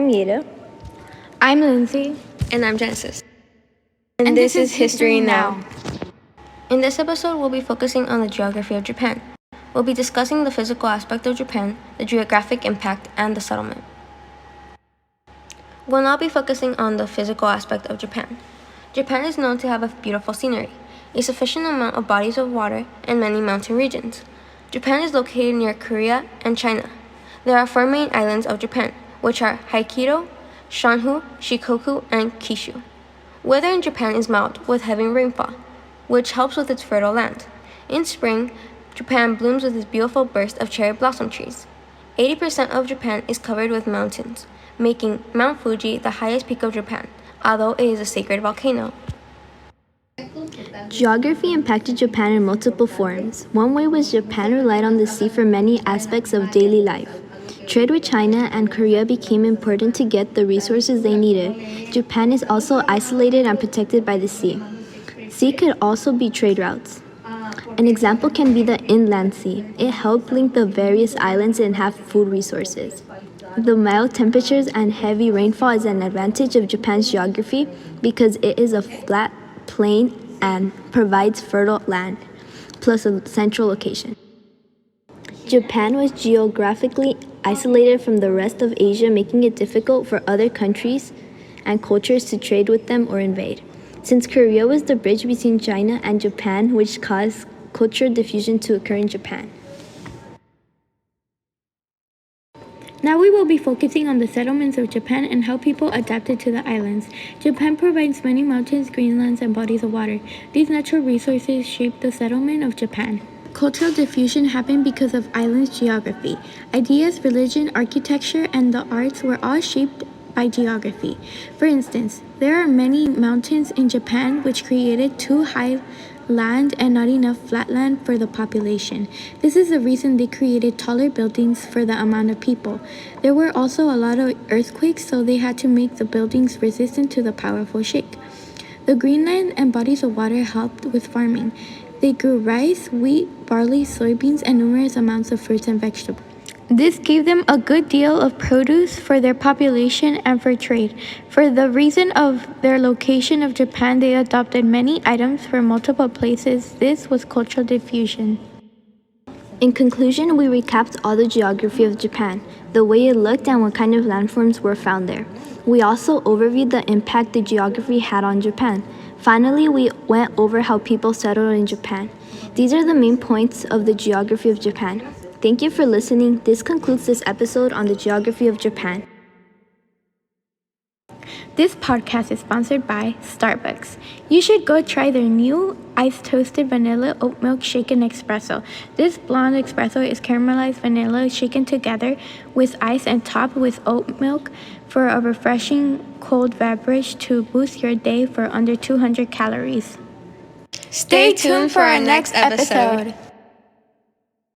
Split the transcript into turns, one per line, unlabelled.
I'm Yeira.
I'm Lyndsy.
And I'm Genesis.
And this is History Now.
In this episode, we'll be focusing on the geography of Japan. We'll be discussing the physical aspect of Japan, the geographic impact, and the settlement. We'll now be focusing on the physical aspect of Japan. Japan is known to have a beautiful scenery, a sufficient amount of bodies of water, and many mountain regions. Japan is located near Korea and China. There are 4 main islands of Japan, which are Hokkaido, Shonhu, Shikoku, and Kyushu. Weather in Japan is mild, with heavy rainfall, which helps with its fertile land. In spring, Japan blooms with its beautiful burst of cherry blossom trees. 80% of Japan is covered with mountains, making Mount Fuji the highest peak of Japan, although it is a sacred volcano.
Geography impacted Japan in multiple forms. One way was Japan relied on the sea for many aspects of daily life. Trade with China and Korea became important to get the resources they needed. Japan is also isolated and protected by the sea. Sea could also be trade routes. An example can be the Inland Sea. It helped link the various islands and have food resources. The mild temperatures and heavy rainfall is an advantage of Japan's geography because it is a flat plain and provides fertile land, plus a central location. Japan was geographically isolated from the rest of Asia, making it difficult for other countries and cultures to trade with them or invade. Since Korea was the bridge between China and Japan, which caused cultural diffusion to occur in Japan.
Now we will be focusing on the settlements of Japan and how people adapted to the islands. Japan provides many mountains, greenlands, and bodies of water. These natural resources shaped the settlement of Japan. Cultural diffusion happened because of islands' geography. Ideas, religion, architecture, and the arts were all shaped by geography. For instance, there are many mountains in Japan which created too high land and not enough flat land for the population. This is the reason they created taller buildings for the amount of people. There were also a lot of earthquakes, so they had to make the buildings resistant to the powerful shake. The Greenland and bodies of water helped with farming. They grew rice, wheat, barley, soybeans, and numerous amounts of fruits and vegetables. This gave them a good deal of produce for their population and for trade. For the reason of their location of Japan, they adopted many items from multiple places. This was cultural diffusion.
In conclusion, we recapped all the geography of Japan, the way it looked and what kind of landforms were found there. We also overviewed the impact the geography had on Japan. Finally, we went over how people settled in Japan. These are the main points of the geography of Japan. Thank you for listening. This concludes this episode on the geography of Japan.
This podcast is sponsored by Starbucks. You should go try their new iced toasted vanilla oat milk shaken espresso. This blonde espresso is caramelized vanilla shaken together with ice and topped with oat milk for a refreshing cold beverage to boost your day for under 200 calories.
Stay tuned for our next episode.